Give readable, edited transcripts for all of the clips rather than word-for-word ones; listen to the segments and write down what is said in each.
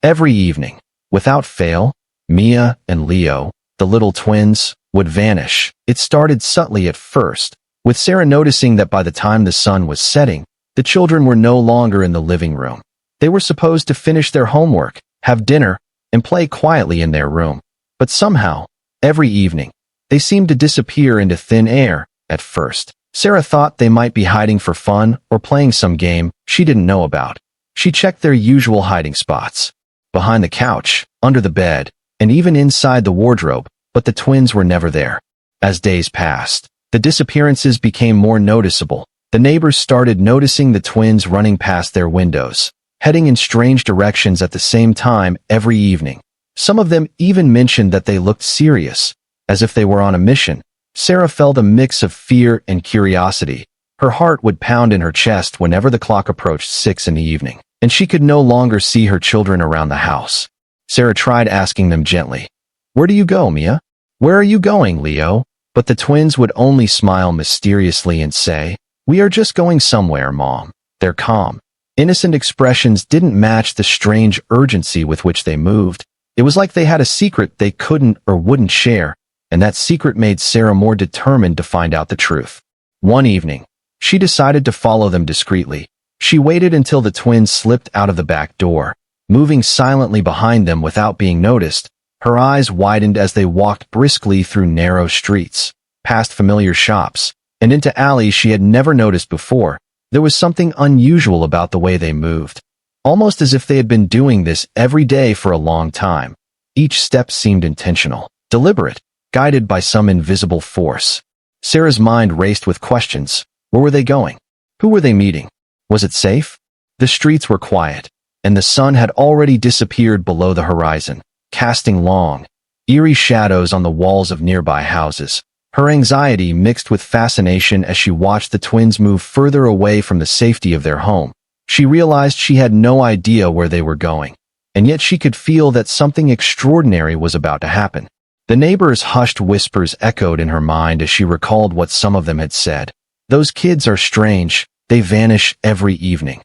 Every evening, without fail, Mia and Leo, the little twins, would vanish. It started subtly at first, with Sarah noticing that by the time the sun was setting, the children were no longer in the living room. They were supposed to finish their homework, have dinner, and play quietly in their room. But somehow, every evening, they seemed to disappear into thin air. At first, Sarah thought they might be hiding for fun or playing some game she didn't know about. She checked their usual hiding spots, behind the couch, under the bed, and even inside the wardrobe, but the twins were never there. As days passed, the disappearances became more noticeable. The neighbors started noticing the twins running past their windows, heading in strange directions at the same time every evening. Some of them even mentioned that they looked serious, as if they were on a mission. Sarah felt a mix of fear and curiosity. Her heart would pound in her chest whenever the clock approached 6 in the evening, and she could no longer see her children around the house. Sarah tried asking them gently, "Where do you go, Mia? Where are you going, Leo?" But the twins would only smile mysteriously and say, "We are just going somewhere, Mom." Their calm, innocent expressions didn't match the strange urgency with which they moved. It was like they had a secret they couldn't or wouldn't share, and that secret made Sarah more determined to find out the truth. One evening, she decided to follow them discreetly. She waited until the twins slipped out of the back door, moving silently behind them without being noticed. Her eyes widened as they walked briskly through narrow streets, past familiar shops, and into alleys she had never noticed before. There was something unusual about the way they moved, almost as if they had been doing this every day for a long time. Each step seemed intentional, deliberate, guided by some invisible force. Sarah's mind raced with questions. Where were they going? Who were they meeting? Was it safe? The streets were quiet, and the sun had already disappeared below the horizon, casting long, eerie shadows on the walls of nearby houses. Her anxiety mixed with fascination as she watched the twins move further away from the safety of their home. She realized she had no idea where they were going, and yet she could feel that something extraordinary was about to happen. The neighbors' hushed whispers echoed in her mind as she recalled what some of them had said. "Those kids are strange. They vanish every evening.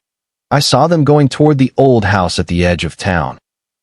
I saw them going toward the old house at the edge of town."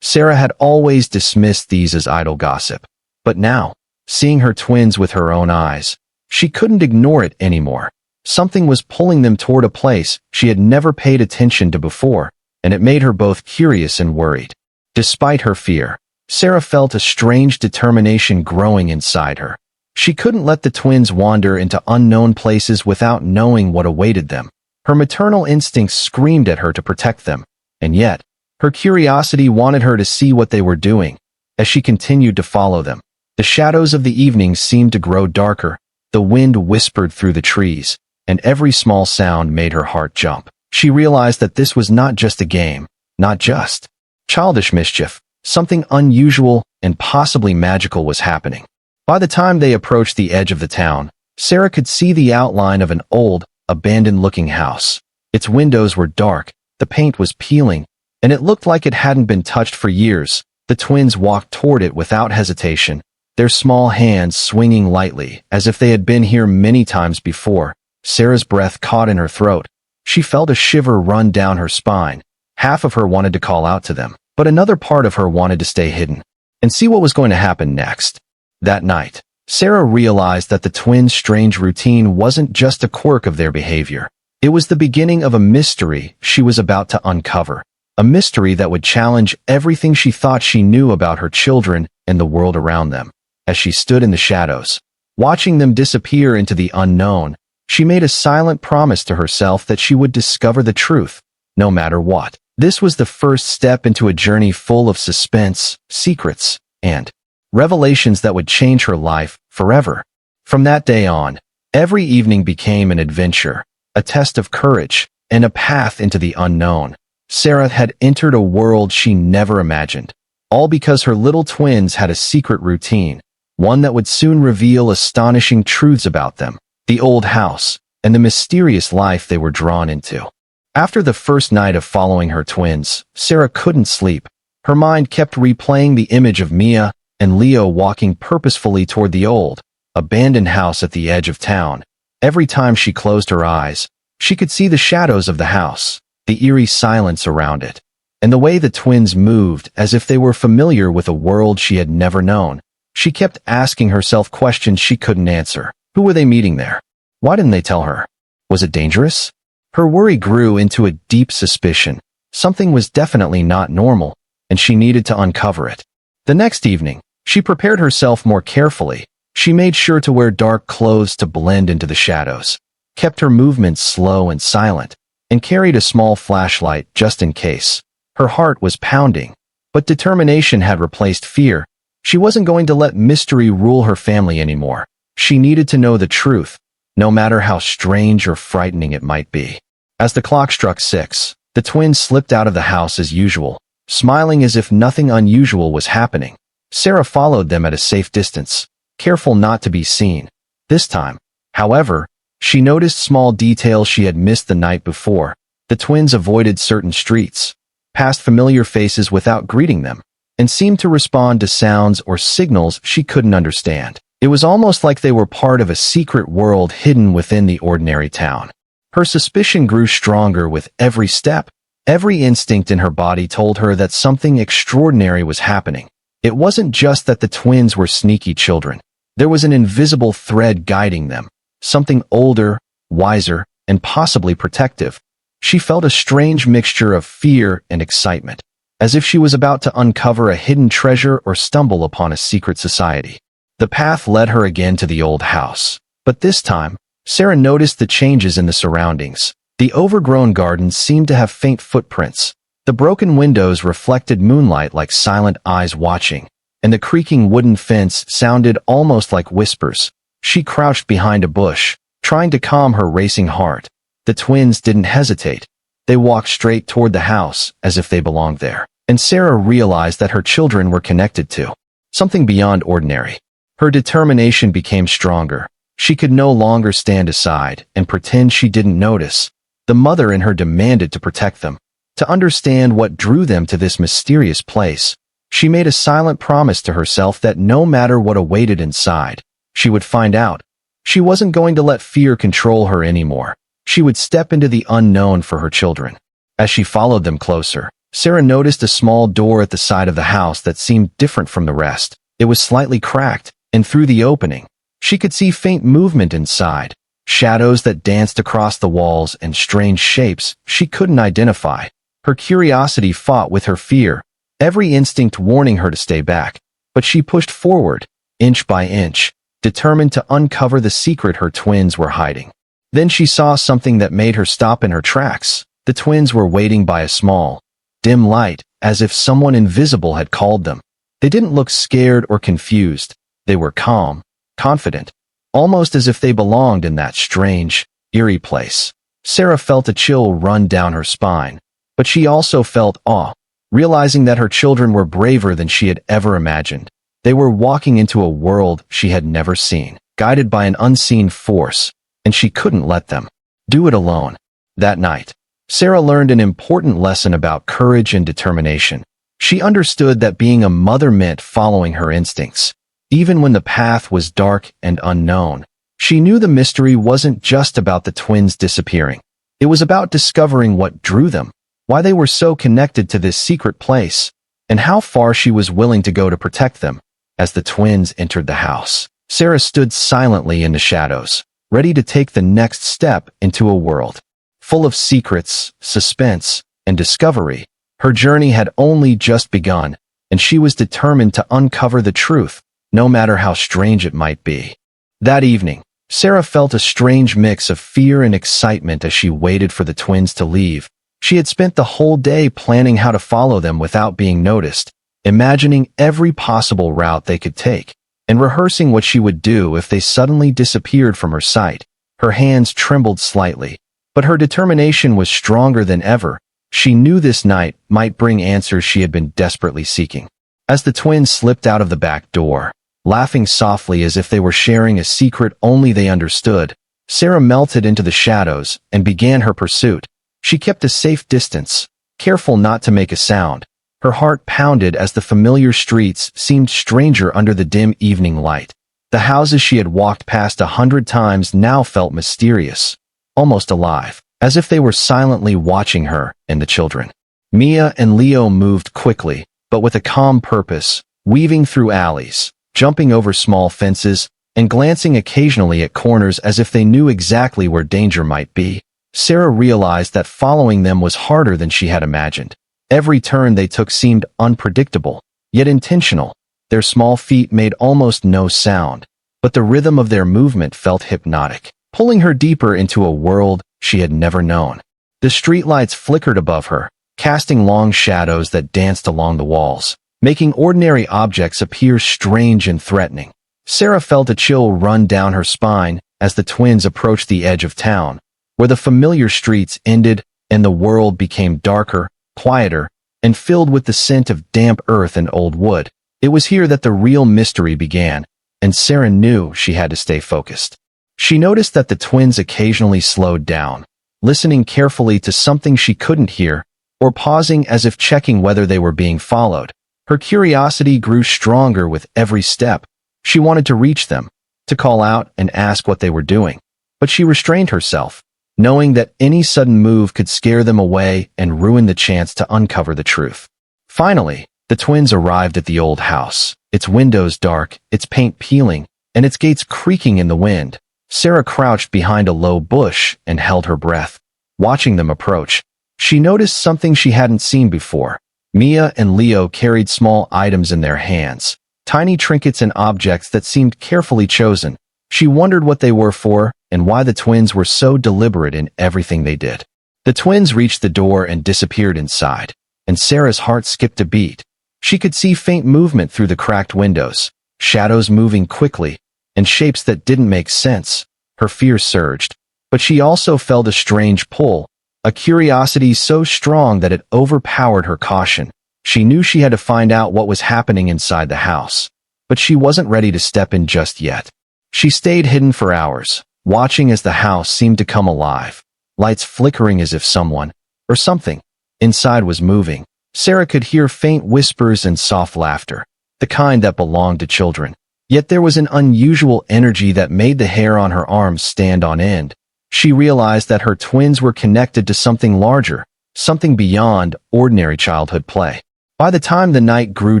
Sarah had always dismissed these as idle gossip, but now, seeing her twins with her own eyes, she couldn't ignore it anymore. Something was pulling them toward a place she had never paid attention to before, and it made her both curious and worried. Despite her fear, Sarah felt a strange determination growing inside her. She couldn't let the twins wander into unknown places without knowing what awaited them. Her maternal instincts screamed at her to protect them, and yet, her curiosity wanted her to see what they were doing. As she continued to follow them, the shadows of the evening seemed to grow darker. The wind whispered through the trees, and every small sound made her heart jump. She realized that this was not just a game, not just childish mischief. Something unusual and possibly magical was happening. By the time they approached the edge of the town, Sarah could see the outline of an old, abandoned-looking house. Its windows were dark, the paint was peeling, and it looked like it hadn't been touched for years. The twins walked toward it without hesitation, their small hands swinging lightly, as if they had been here many times before. Sarah's breath caught in her throat. She felt a shiver run down her spine. Half of her wanted to call out to them, but another part of her wanted to stay hidden and see what was going to happen next. That night, Sarah realized that the twins' strange routine wasn't just a quirk of their behavior. It was the beginning of a mystery she was about to uncover, a mystery that would challenge everything she thought she knew about her children and the world around them. As she stood in the shadows, watching them disappear into the unknown, she made a silent promise to herself that she would discover the truth, no matter what. This was the first step into a journey full of suspense, secrets, and revelations that would change her life forever. From that day on, every evening became an adventure, a test of courage, and a path into the unknown. Sarah had entered a world she never imagined, all because her little twins had a secret routine, one that would soon reveal astonishing truths about them, the old house, and the mysterious life they were drawn into. After the first night of following her twins, Sarah couldn't sleep. Her mind kept replaying the image of Mia and Leo walking purposefully toward the old, abandoned house at the edge of town. Every time she closed her eyes, she could see the shadows of the house, the eerie silence around it, and the way the twins moved as if they were familiar with a world she had never known. She kept asking herself questions she couldn't answer. Who were they meeting there? Why didn't they tell her? Was it dangerous? Her worry grew into a deep suspicion. Something was definitely not normal, and she needed to uncover it. The next evening, she prepared herself more carefully. She made sure to wear dark clothes to blend into the shadows, kept her movements slow and silent, and carried a small flashlight just in case. Her heart was pounding, but determination had replaced fear. She wasn't going to let mystery rule her family anymore. She needed to know the truth, no matter how strange or frightening it might be. As the clock struck 6, the twins slipped out of the house as usual, smiling as if nothing unusual was happening. Sarah followed them at a safe distance, careful not to be seen. This time, however, she noticed small details she had missed the night before. The twins avoided certain streets, passed familiar faces without greeting them, and seemed to respond to sounds or signals she couldn't understand. It was almost like they were part of a secret world hidden within the ordinary town. Her suspicion grew stronger with every step. Every instinct in her body told her that something extraordinary was happening. It wasn't just that the twins were sneaky children. There was an invisible thread guiding them, something older, wiser, and possibly protective. She felt a strange mixture of fear and excitement, as if she was about to uncover a hidden treasure or stumble upon a secret society. The path led her again to the old house, but this time, Sarah noticed the changes in the surroundings. The overgrown gardens seemed to have faint footprints. The broken windows reflected moonlight like silent eyes watching, and the creaking wooden fence sounded almost like whispers. She crouched behind a bush, trying to calm her racing heart. The twins didn't hesitate. They walked straight toward the house as if they belonged there, and Sarah realized that her children were connected to something beyond ordinary. Her determination became stronger. She could no longer stand aside and pretend she didn't notice. The mother in her demanded to protect them, to understand what drew them to this mysterious place. She made a silent promise to herself that no matter what awaited inside, she would find out. She wasn't going to let fear control her anymore. She would step into the unknown for her children. As she followed them closer, Sarah noticed a small door at the side of the house that seemed different from the rest. It was slightly cracked, and through the opening, she could see faint movement inside, shadows that danced across the walls and strange shapes she couldn't identify. Her curiosity fought with her fear, every instinct warning her to stay back, but she pushed forward, inch by inch, determined to uncover the secret her twins were hiding. Then she saw something that made her stop in her tracks. The twins were waiting by a small, dim light, as if someone invisible had called them. They didn't look scared or confused. They were calm, confident, almost as if they belonged in that strange, eerie place. Sarah felt a chill run down her spine, but she also felt awe, realizing that her children were braver than she had ever imagined. They were walking into a world she had never seen, guided by an unseen force, and she couldn't let them do it alone. That night, Sarah learned an important lesson about courage and determination. She understood that being a mother meant following her instincts, even when the path was dark and unknown. She knew the mystery wasn't just about the twins disappearing. It was about discovering what drew them, why they were so connected to this secret place, and how far she was willing to go to protect them. As the twins entered the house, Sarah stood silently in the shadows, ready to take the next step into a world full of secrets, suspense, and discovery. Her journey had only just begun, and she was determined to uncover the truth, no matter how strange it might be. That evening, Sarah felt a strange mix of fear and excitement as she waited for the twins to leave. She had spent the whole day planning how to follow them without being noticed, imagining every possible route they could take, and rehearsing what she would do if they suddenly disappeared from her sight. Her hands trembled slightly, but her determination was stronger than ever. She knew this night might bring answers she had been desperately seeking. As the twins slipped out of the back door, laughing softly as if they were sharing a secret only they understood, Sarah melted into the shadows and began her pursuit. She kept a safe distance, careful not to make a sound. Her heart pounded as the familiar streets seemed stranger under the dim evening light. The houses she had walked past 100 times now felt mysterious, almost alive, as if they were silently watching her and the children. Mia and Leo moved quickly, but with a calm purpose, weaving through alleys, jumping over small fences, and glancing occasionally at corners as if they knew exactly where danger might be. Sarah realized that following them was harder than she had imagined. Every turn they took seemed unpredictable, yet intentional. Their small feet made almost no sound, but the rhythm of their movement felt hypnotic, pulling her deeper into a world she had never known. The streetlights flickered above her, casting long shadows that danced along the walls, making ordinary objects appear strange and threatening. Sarah felt a chill run down her spine as the twins approached the edge of town, where the familiar streets ended and the world became darker, quieter, and filled with the scent of damp earth and old wood. It was here that the real mystery began, and Sarah knew she had to stay focused. She noticed that the twins occasionally slowed down, listening carefully to something she couldn't hear, or pausing as if checking whether they were being followed. Her curiosity grew stronger with every step. She wanted to reach them, to call out and ask what they were doing, but she restrained herself, knowing that any sudden move could scare them away and ruin the chance to uncover the truth. Finally, the twins arrived at the old house, its windows dark, its paint peeling, and its gates creaking in the wind. Sarah crouched behind a low bush and held her breath, watching them approach. She noticed something she hadn't seen before. Mia and Leo carried small items in their hands, tiny trinkets and objects that seemed carefully chosen. She wondered what they were for and why the twins were so deliberate in everything they did. The twins reached the door and disappeared inside, and Sarah's heart skipped a beat. She could see faint movement through the cracked windows, shadows moving quickly, and shapes that didn't make sense. Her fear surged, but she also felt a strange pull, a curiosity so strong that it overpowered her caution. She knew she had to find out what was happening inside the house, but she wasn't ready to step in just yet. She stayed hidden for hours, watching as the house seemed to come alive, lights flickering as if someone, or something, inside was moving. Sarah could hear faint whispers and soft laughter, the kind that belonged to children. Yet there was an unusual energy that made the hair on her arms stand on end. She realized that her twins were connected to something larger, something beyond ordinary childhood play. By the time the night grew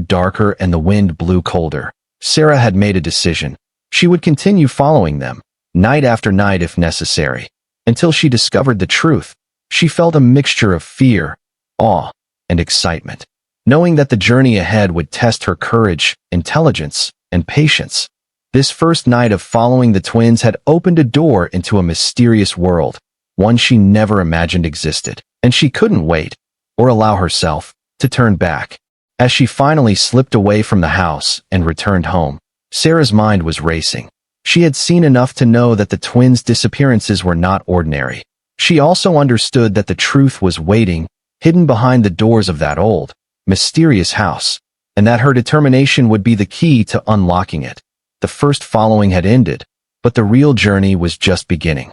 darker and the wind blew colder, Sarah had made a decision. She would continue following them, night after night if necessary, until she discovered the truth. She felt a mixture of fear, awe, and excitement, knowing that the journey ahead would test her courage, intelligence, and patience. This first night of following the twins had opened a door into a mysterious world, one she never imagined existed, and she couldn't wait, or allow herself, to turn back. As she finally slipped away from the house and returned home, Sarah's mind was racing. She had seen enough to know that the twins' disappearances were not ordinary. She also understood that the truth was waiting, hidden behind the doors of that old, mysterious house, and that her determination would be the key to unlocking it. The first following had ended, but the real journey was just beginning.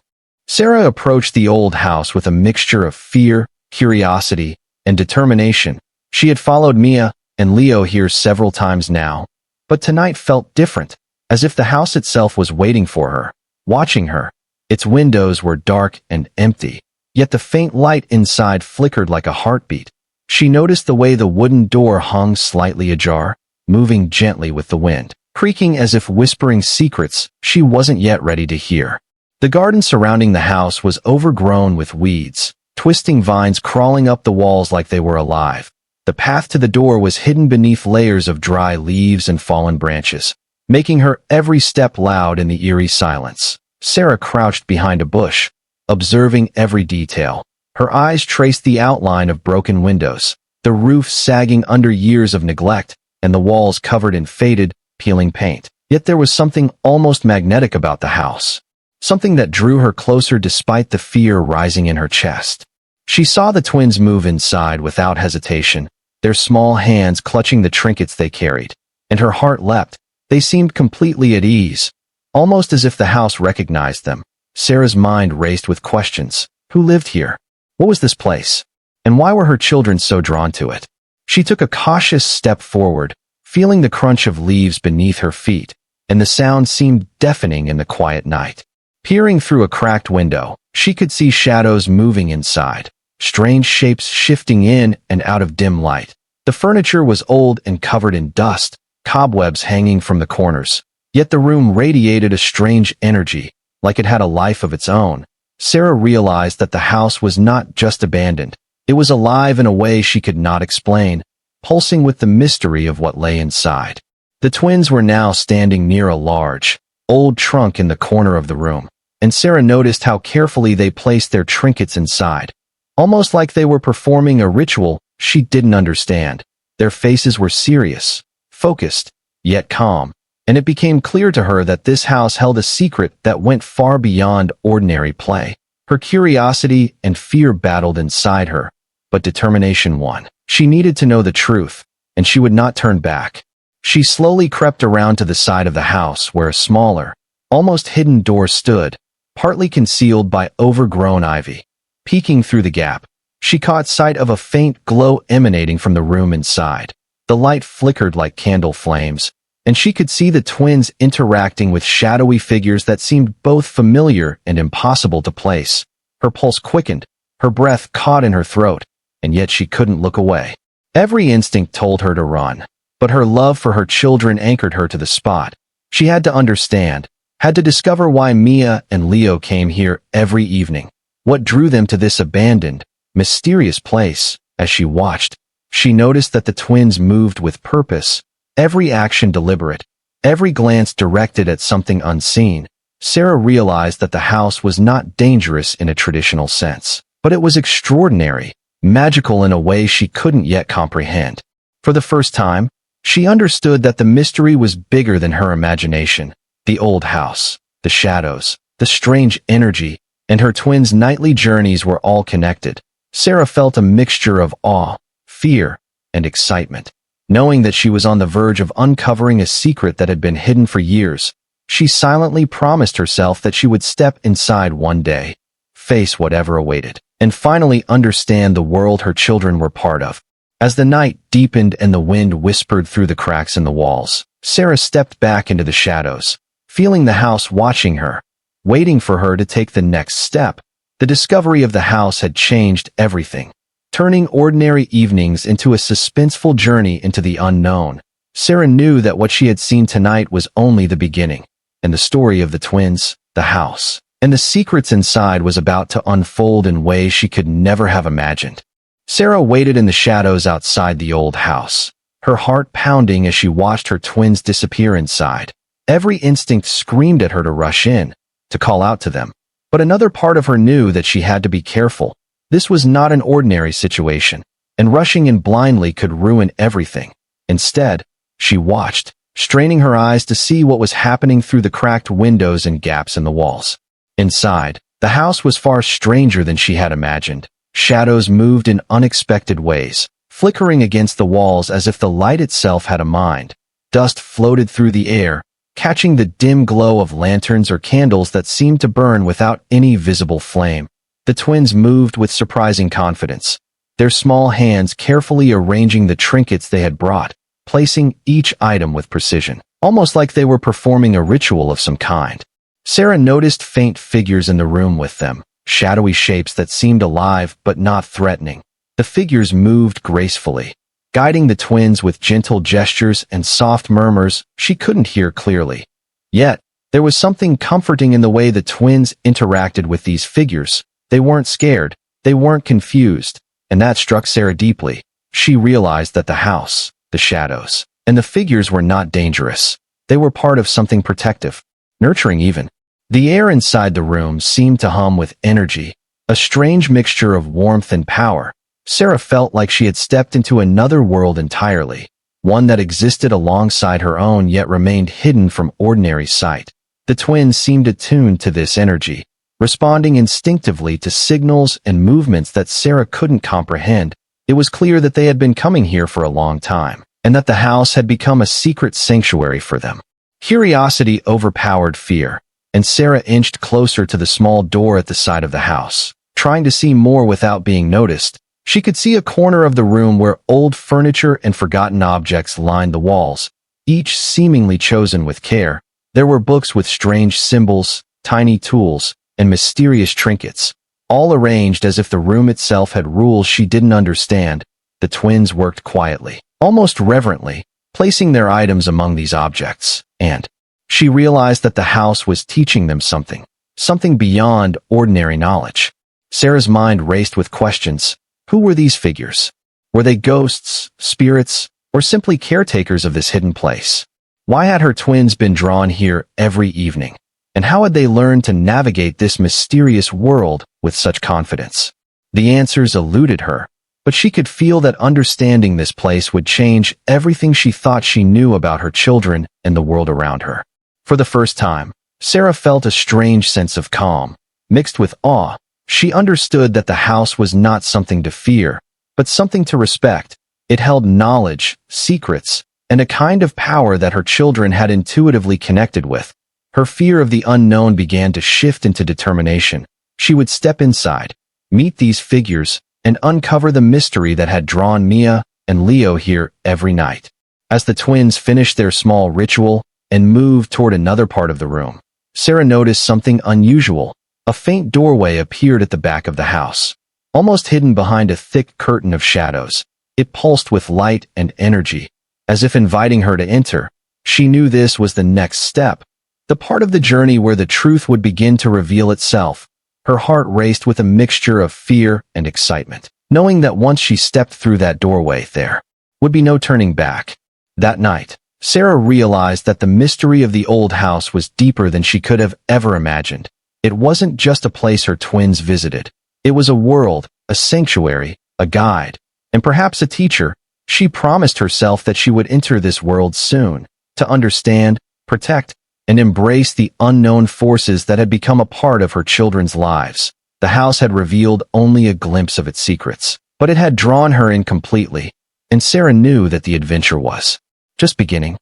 Sarah approached the old house with a mixture of fear, curiosity, and determination. She had followed Mia and Leo here several times now, but tonight felt different, as if the house itself was waiting for her, watching her. Its windows were dark and empty, yet the faint light inside flickered like a heartbeat. She noticed the way the wooden door hung slightly ajar, moving gently with the wind, creaking as if whispering secrets she wasn't yet ready to hear. The garden surrounding the house was overgrown with weeds, twisting vines crawling up the walls like they were alive. The path to the door was hidden beneath layers of dry leaves and fallen branches, making her every step loud in the eerie silence. Sarah crouched behind a bush, observing every detail. Her eyes traced the outline of broken windows, the roof sagging under years of neglect, and the walls covered in faded, peeling paint. Yet there was something almost magnetic about the house, something that drew her closer despite the fear rising in her chest. She saw the twins move inside without hesitation, their small hands clutching the trinkets they carried, and her heart leapt. They seemed completely at ease, almost as if the house recognized them. Sarah's mind raced with questions. Who lived here? What was this place? And why were her children so drawn to it? She took a cautious step forward, feeling the crunch of leaves beneath her feet, and the sound seemed deafening in the quiet night. Peering through a cracked window, she could see shadows moving inside, strange shapes shifting in and out of dim light. The furniture was old and covered in dust, cobwebs hanging from the corners. Yet the room radiated a strange energy, like it had a life of its own. Sarah realized that the house was not just abandoned. It was alive in a way she could not explain, pulsing with the mystery of what lay inside. The twins were now standing near a large, old trunk in the corner of the room, and Sarah noticed how carefully they placed their trinkets inside, almost like they were performing a ritual she didn't understand. Their faces were serious, focused, yet calm, and it became clear to her that this house held a secret that went far beyond ordinary play. Her curiosity and fear battled inside her, but determination won. She needed to know the truth, and she would not turn back. She slowly crept around to the side of the house where a smaller, almost hidden door stood, partly concealed by overgrown ivy. Peeking through the gap, she caught sight of a faint glow emanating from the room inside. The light flickered like candle flames, and she could see the twins interacting with shadowy figures that seemed both familiar and impossible to place. Her pulse quickened, her breath caught in her throat, and yet she couldn't look away. Every instinct told her to run, but her love for her children anchored her to the spot. She had to understand, had to discover why Mia and Leo came here every evening. What drew them to this abandoned, mysterious place? As she watched, she noticed that the twins moved with purpose, every action deliberate, every glance directed at something unseen. Sarah realized that the house was not dangerous in a traditional sense, but it was extraordinary, magical in a way she couldn't yet comprehend. For the first time, she understood that the mystery was bigger than her imagination. The old house, the shadows, the strange energy, and her twins' nightly journeys were all connected. Sarah felt a mixture of awe, fear, and excitement. Knowing that she was on the verge of uncovering a secret that had been hidden for years, she silently promised herself that she would step inside one day, face whatever awaited, and finally understand the world her children were part of. As the night deepened and the wind whispered through the cracks in the walls, Sarah stepped back into the shadows, feeling the house watching her, waiting for her to take the next step. The discovery of the house had changed everything, turning ordinary evenings into a suspenseful journey into the unknown. Sarah knew that what she had seen tonight was only the beginning, and the story of the twins, the house, and the secrets inside was about to unfold in ways she could never have imagined. Sarah waited in the shadows outside the old house, her heart pounding as she watched her twins disappear inside. Every instinct screamed at her to rush in, to call out to them. But another part of her knew that she had to be careful. This was not an ordinary situation, and rushing in blindly could ruin everything. Instead, she watched, straining her eyes to see what was happening through the cracked windows and gaps in the walls. Inside, the house was far stranger than she had imagined. Shadows moved in unexpected ways, flickering against the walls as if the light itself had a mind. Dust floated through the air, catching the dim glow of lanterns or candles that seemed to burn without any visible flame. The twins moved with surprising confidence, their small hands carefully arranging the trinkets they had brought, placing each item with precision, almost like they were performing a ritual of some kind. Sarah noticed faint figures in the room with them, shadowy shapes that seemed alive but not threatening. The figures moved gracefully, guiding the twins with gentle gestures and soft murmurs she couldn't hear clearly. Yet, there was something comforting in the way the twins interacted with these figures. They weren't scared, they weren't confused, and that struck Sarah deeply. She realized that the house, the shadows, and the figures were not dangerous. They were part of something protective, nurturing even. The air inside the room seemed to hum with energy, a strange mixture of warmth and power. Sarah felt like she had stepped into another world entirely, one that existed alongside her own yet remained hidden from ordinary sight. The twins seemed attuned to this energy, responding instinctively to signals and movements that Sarah couldn't comprehend. It was clear that they had been coming here for a long time, and that the house had become a secret sanctuary for them. Curiosity overpowered fear, and Sarah inched closer to the small door at the side of the house, trying to see more without being noticed. She could see a corner of the room where old furniture and forgotten objects lined the walls, each seemingly chosen with care. There were books with strange symbols, tiny tools, and mysterious trinkets, all arranged as if the room itself had rules she didn't understand. The twins worked quietly, almost reverently, placing their items among these objects, and she realized that the house was teaching them something beyond ordinary knowledge. Sarah's mind raced with questions. Who were these figures? Were they ghosts, spirits, or simply caretakers of this hidden place? Why had her twins been drawn here every evening? And how had they learned to navigate this mysterious world with such confidence? The answers eluded her, but she could feel that understanding this place would change everything she thought she knew about her children and the world around her. For the first time, Sarah felt a strange sense of calm, mixed with awe. She understood that the house was not something to fear, but something to respect. It held knowledge, secrets, and a kind of power that her children had intuitively connected with. Her fear of the unknown began to shift into determination. She would step inside, meet these figures, and uncover the mystery that had drawn Mia and Leo here every night. As the twins finished their small ritual and moved toward another part of the room, Sarah noticed something unusual. A faint doorway appeared at the back of the house, almost hidden behind a thick curtain of shadows. It pulsed with light and energy, as if inviting her to enter. She knew this was the next step, the part of the journey where the truth would begin to reveal itself. Her heart raced with a mixture of fear and excitement, knowing that once she stepped through that doorway, there would be no turning back. That night, Sarah realized that the mystery of the old house was deeper than she could have ever imagined. It wasn't just a place her twins visited. It was a world, a sanctuary, a guide, and perhaps a teacher. She promised herself that she would enter this world soon, to understand, protect, and embrace the unknown forces that had become a part of her children's lives. The house had revealed only a glimpse of its secrets, but it had drawn her in completely, and Sarah knew that the adventure was just beginning.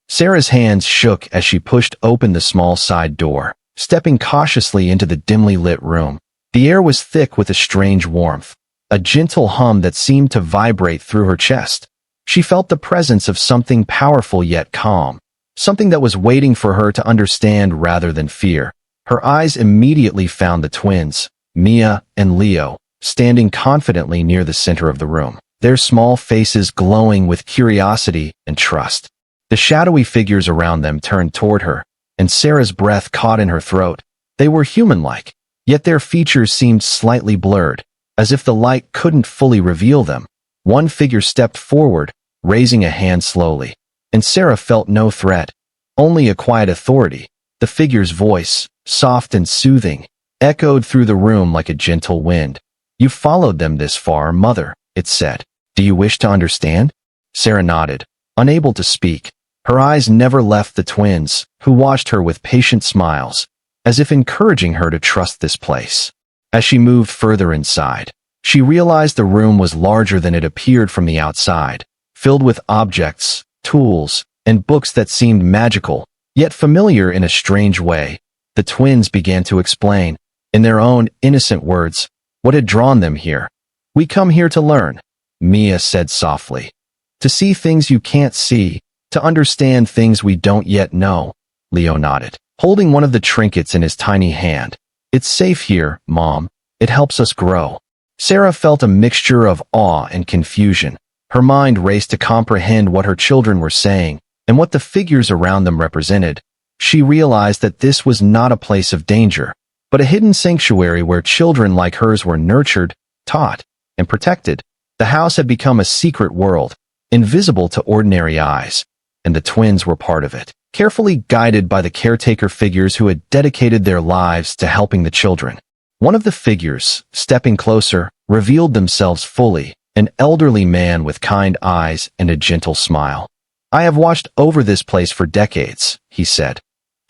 Sarah's hands shook as she pushed open the small side door, stepping cautiously into the dimly lit room. The air was thick with a strange warmth, a gentle hum that seemed to vibrate through her chest. She felt the presence of something powerful yet calm, something that was waiting for her to understand rather than fear. Her eyes immediately found the twins, Mia and Leo, standing confidently near the center of the room, their small faces glowing with curiosity and trust. The shadowy figures around them turned toward her, and Sarah's breath caught in her throat. They were human-like, yet their features seemed slightly blurred, as if the light couldn't fully reveal them. One figure stepped forward, raising a hand slowly, and Sarah felt no threat, only a quiet authority. The figure's voice, soft and soothing, echoed through the room like a gentle wind. "You followed them this far, Mother," it said. "Do you wish to understand?" Sarah nodded, unable to speak. Her eyes never left the twins, who watched her with patient smiles, as if encouraging her to trust this place. As she moved further inside, she realized the room was larger than it appeared from the outside, filled with objects, tools, and books that seemed magical, yet familiar in a strange way. The twins began to explain, in their own innocent words, what had drawn them here. "We come here to learn," Mia said softly. "To see things you can't see, to understand things we don't yet know." Leo nodded, holding one of the trinkets in his tiny hand. "It's safe here, Mom. It helps us grow." Sarah felt a mixture of awe and confusion. Her mind raced to comprehend what her children were saying and what the figures around them represented. She realized that this was not a place of danger, but a hidden sanctuary where children like hers were nurtured, taught, and protected. The house had become a secret world, invisible to ordinary eyes, and the twins were part of it, carefully guided by the caretaker figures who had dedicated their lives to helping the children. One of the figures, stepping closer, revealed themselves fully, an elderly man with kind eyes and a gentle smile. "I have watched over this place for decades," he said.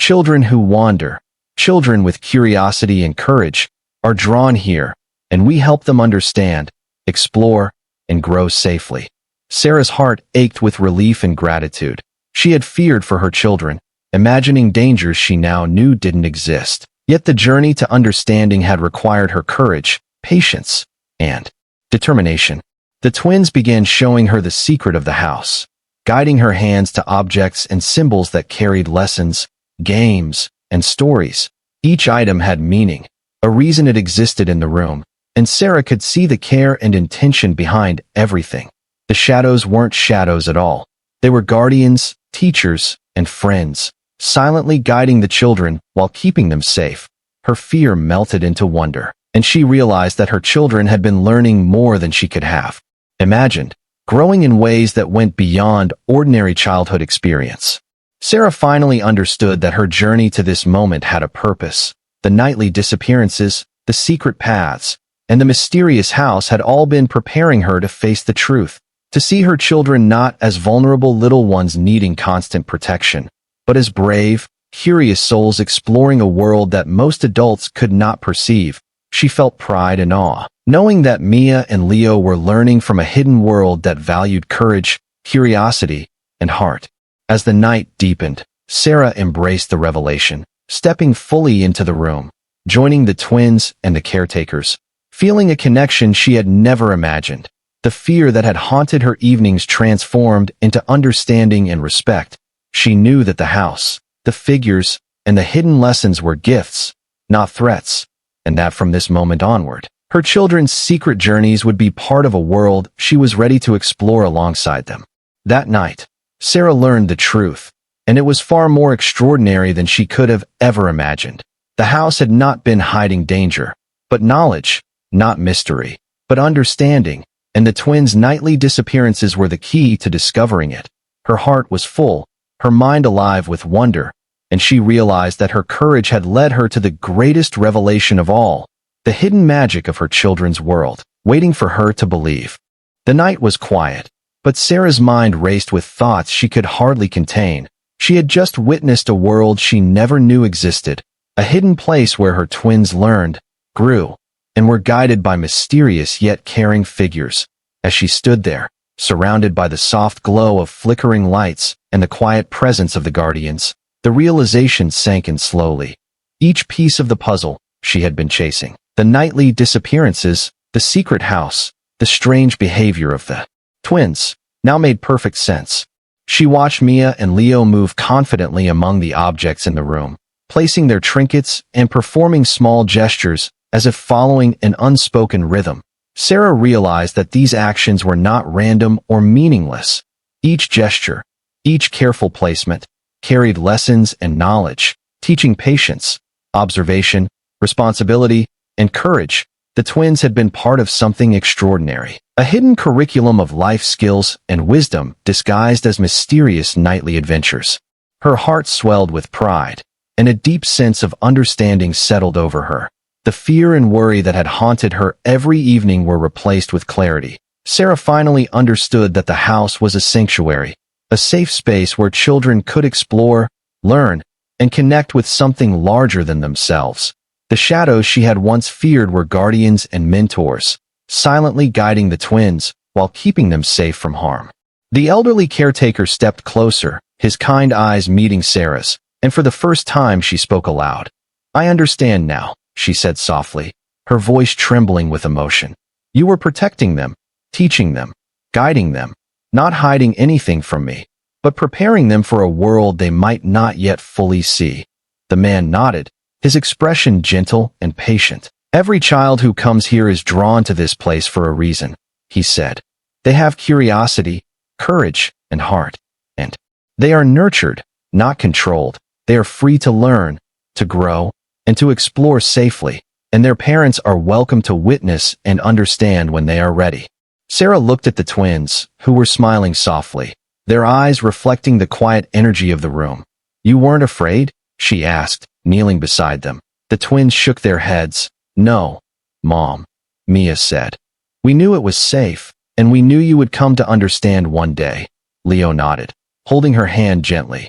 "Children who wander, children with curiosity and courage, are drawn here, and we help them understand, explore, and grow safely." Sarah's heart ached with relief and gratitude. She had feared for her children, imagining dangers she now knew didn't exist. Yet the journey to understanding had required her courage, patience, and determination. The twins began showing her the secret of the house, guiding her hands to objects and symbols that carried lessons, games, and stories. Each item had meaning, a reason it existed in the room, and Sarah could see the care and intention behind everything. The shadows weren't shadows at all. They were guardians, teachers, and friends, silently guiding the children while keeping them safe. Her fear melted into wonder, and she realized that her children had been learning more than she could have imagined, growing in ways that went beyond ordinary childhood experience. Sarah finally understood that her journey to this moment had a purpose. The nightly disappearances, the secret paths, and the mysterious house had all been preparing her to face the truth, to see her children not as vulnerable little ones needing constant protection, but as brave, curious souls exploring a world that most adults could not perceive. She felt pride and awe, knowing that Mia and Leo were learning from a hidden world that valued courage, curiosity, and heart. As the night deepened, Sarah embraced the revelation, stepping fully into the room, joining the twins and the caretakers, feeling a connection she had never imagined. The fear that had haunted her evenings transformed into understanding and respect. She knew that the house, the figures, and the hidden lessons were gifts, not threats, and that from this moment onward, her children's secret journeys would be part of a world she was ready to explore alongside them. That night, Sarah learned the truth, and it was far more extraordinary than she could have ever imagined. The house had not been hiding danger, but knowledge, not mystery, but understanding, and the twins' nightly disappearances were the key to discovering it. Her heart was full, her mind alive with wonder, and she realized that her courage had led her to the greatest revelation of all, the hidden magic of her children's world, waiting for her to believe. The night was quiet, but Sarah's mind raced with thoughts she could hardly contain. She had just witnessed a world she never knew existed, a hidden place where her twins learned, grew, and were guided by mysterious yet caring figures. As she stood there, surrounded by the soft glow of flickering lights and the quiet presence of the guardians, the realization sank in slowly. Each piece of the puzzle she had been chasing, the nightly disappearances, the secret house, the strange behavior of the twins, now made perfect sense. She watched Mia and Leo move confidently among the objects in the room, placing their trinkets and performing small gestures as if following an unspoken rhythm. Sarah realized that these actions were not random or meaningless. Each gesture, each careful placement, carried lessons and knowledge, teaching patience, observation, responsibility, and courage. The twins had been part of something extraordinary, a hidden curriculum of life skills and wisdom disguised as mysterious nightly adventures. Her heart swelled with pride, and a deep sense of understanding settled over her. The fear and worry that had haunted her every evening were replaced with clarity. Sarah finally understood that the house was a sanctuary, a safe space where children could explore, learn, and connect with something larger than themselves. The shadows she had once feared were guardians and mentors, silently guiding the twins while keeping them safe from harm. The elderly caretaker stepped closer, his kind eyes meeting Sarah's, and for the first time she spoke aloud. "I understand now," she said softly, her voice trembling with emotion. "You were protecting them, teaching them, guiding them, not hiding anything from me, but preparing them for a world they might not yet fully see." The man nodded, his expression gentle and patient. "Every child who comes here is drawn to this place for a reason," he said. "They have curiosity, courage, and heart, and they are nurtured, not controlled. They are free to learn, to grow, and to explore safely, and their parents are welcome to witness and understand when they are ready." Sarah looked at the twins, who were smiling softly, their eyes reflecting the quiet energy of the room. "You weren't afraid?" she asked, kneeling beside them. The twins shook their heads. "No, Mom," Mia said. "We knew it was safe, and we knew you would come to understand one day." Leo nodded, holding her hand gently.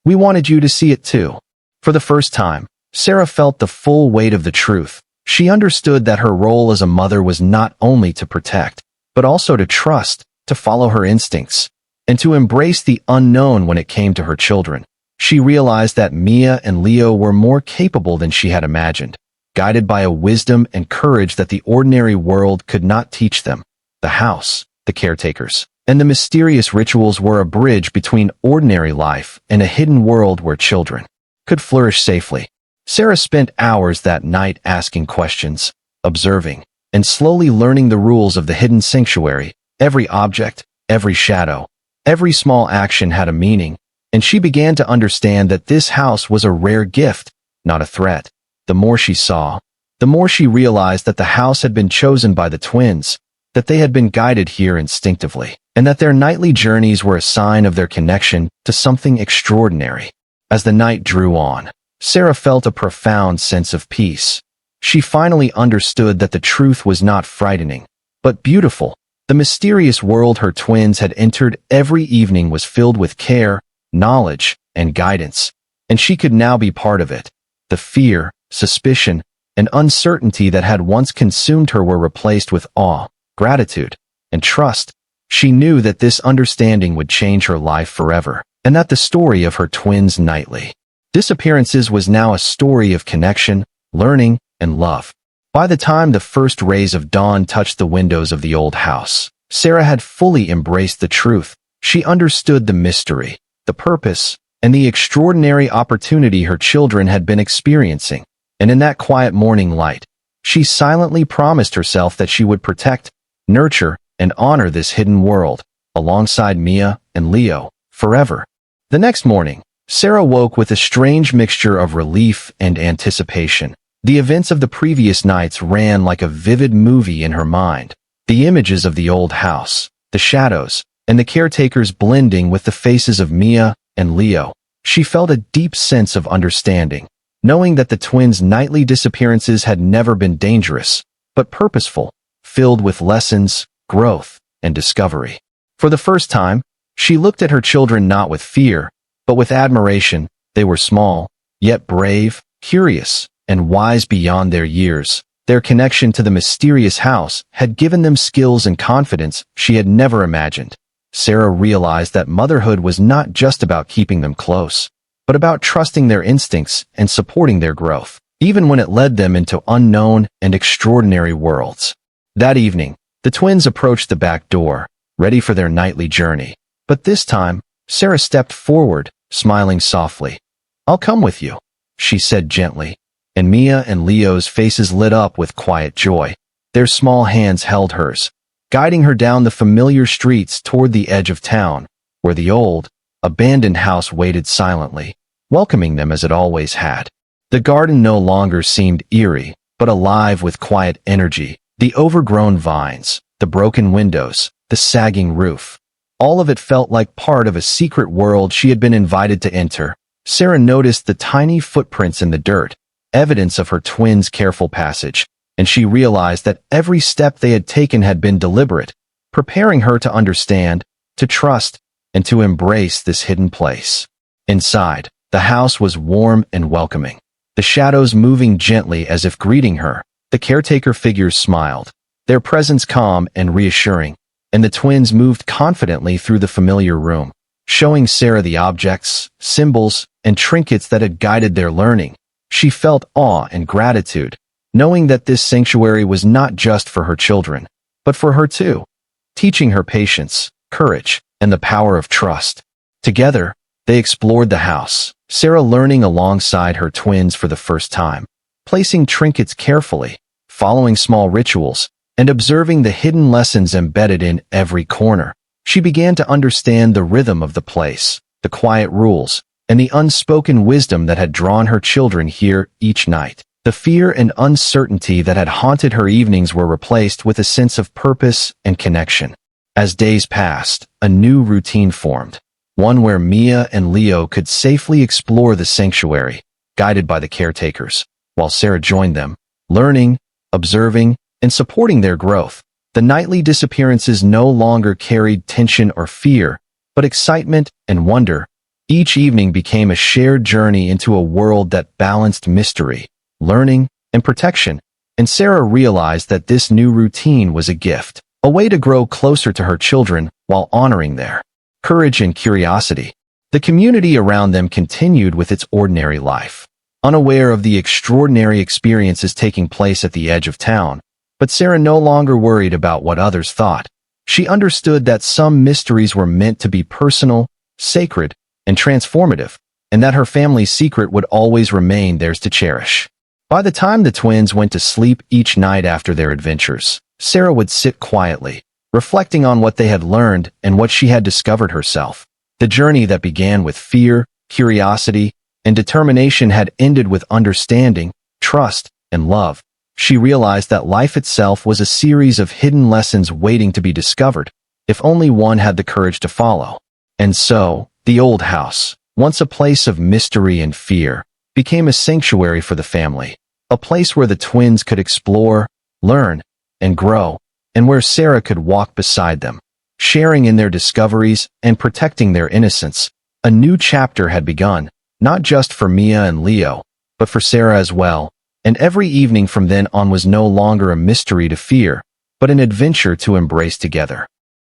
"We wanted you to see it too." For the first time, Sarah felt the full weight of the truth. She understood that her role as a mother was not only to protect, but also to trust, to follow her instincts, and to embrace the unknown when it came to her children. She realized that Mia and Leo were more capable than she had imagined, guided by a wisdom and courage that the ordinary world could not teach them. The house, the caretakers, and the mysterious rituals were a bridge between ordinary life and a hidden world where children could flourish safely. Sarah spent hours that night asking questions, observing, and slowly learning the rules of the hidden sanctuary. Every object, every shadow, every small action had a meaning, and she began to understand that this house was a rare gift, not a threat. The more she saw, the more she realized that the house had been chosen by the twins, that they had been guided here instinctively, and that their nightly journeys were a sign of their connection to something extraordinary. As the night drew on, Sarah felt a profound sense of peace. She finally understood that the truth was not frightening, but beautiful. The mysterious world her twins had entered every evening was filled with care, knowledge, and guidance, and she could now be part of it. The fear, suspicion, and uncertainty that had once consumed her were replaced with awe, gratitude, and trust. She knew that this understanding would change her life forever, and that the story of her twins' nightly disappearances was now a story of connection, learning, and love. By the time the first rays of dawn touched the windows of the old house, Sarah had fully embraced the truth. She understood the mystery, the purpose, and the extraordinary opportunity her children had been experiencing. And in that quiet morning light, she silently promised herself that she would protect, nurture, and honor this hidden world, alongside Mia and Leo, forever. The next morning, Sarah woke with a strange mixture of relief and anticipation. The events of the previous nights ran like a vivid movie in her mind. The images of the old house, the shadows, and the caretakers blending with the faces of Mia and Leo. She felt a deep sense of understanding, knowing that the twins' nightly disappearances had never been dangerous, but purposeful, filled with lessons, growth, and discovery. For the first time, she looked at her children not with fear, but with admiration. They were small, yet brave, curious, and wise beyond their years. Their connection to the mysterious house had given them skills and confidence she had never imagined. Sarah realized that motherhood was not just about keeping them close, but about trusting their instincts and supporting their growth, even when it led them into unknown and extraordinary worlds. That evening, the twins approached the back door, ready for their nightly journey. But this time, Sarah stepped forward, smiling softly. "I'll come with you," she said gently, and Mia and Leo's faces lit up with quiet joy. Their small hands held hers, guiding her down the familiar streets toward the edge of town, where the old, abandoned house waited silently, welcoming them as it always had. The garden no longer seemed eerie, but alive with quiet energy. The overgrown vines, the broken windows, the sagging roof. All of it felt like part of a secret world she had been invited to enter. Sarah noticed the tiny footprints in the dirt, evidence of her twins' careful passage, and she realized that every step they had taken had been deliberate, preparing her to understand, to trust, and to embrace this hidden place. Inside, the house was warm and welcoming, the shadows moving gently as if greeting her. The caretaker figures smiled, their presence calm and reassuring, and the twins moved confidently through the familiar room, showing Sarah the objects, symbols, and trinkets that had guided their learning. She felt awe and gratitude, knowing that this sanctuary was not just for her children, but for her too, teaching her patience, courage, and the power of trust. Together, they explored the house, Sarah learning alongside her twins for the first time, placing trinkets carefully, following small rituals, and observing the hidden lessons embedded in every corner. She began to understand the rhythm of the place, the quiet rules, and the unspoken wisdom that had drawn her children here each night. The fear and uncertainty that had haunted her evenings were replaced with a sense of purpose and connection. As days passed, a new routine formed, one where Mia and Leo could safely explore the sanctuary, guided by the caretakers, while Sarah joined them, learning, observing, and supporting their growth. The nightly disappearances no longer carried tension or fear, but excitement and wonder. Each evening became a shared journey into a world that balanced mystery, learning, and protection, and Sarah realized that this new routine was a gift, a way to grow closer to her children while honoring their courage and curiosity. The community around them continued with its ordinary life, unaware of the extraordinary experiences taking place at the edge of town. But Sarah no longer worried about what others thought. She understood that some mysteries were meant to be personal, sacred, and transformative, and that her family's secret would always remain theirs to cherish. By the time the twins went to sleep each night after their adventures, Sarah would sit quietly, reflecting on what they had learned and what she had discovered herself. The journey that began with fear, curiosity, and determination had ended with understanding, trust, and love. She realized that life itself was a series of hidden lessons waiting to be discovered, if only one had the courage to follow. And so, the old house, once a place of mystery and fear, became a sanctuary for the family, a place where the twins could explore, learn, and grow, and where Sarah could walk beside them, sharing in their discoveries and protecting their innocence. A new chapter had begun, not just for Mia and Leo, but for Sarah as well, and every evening from then on was no longer a mystery to fear, but an adventure to embrace together.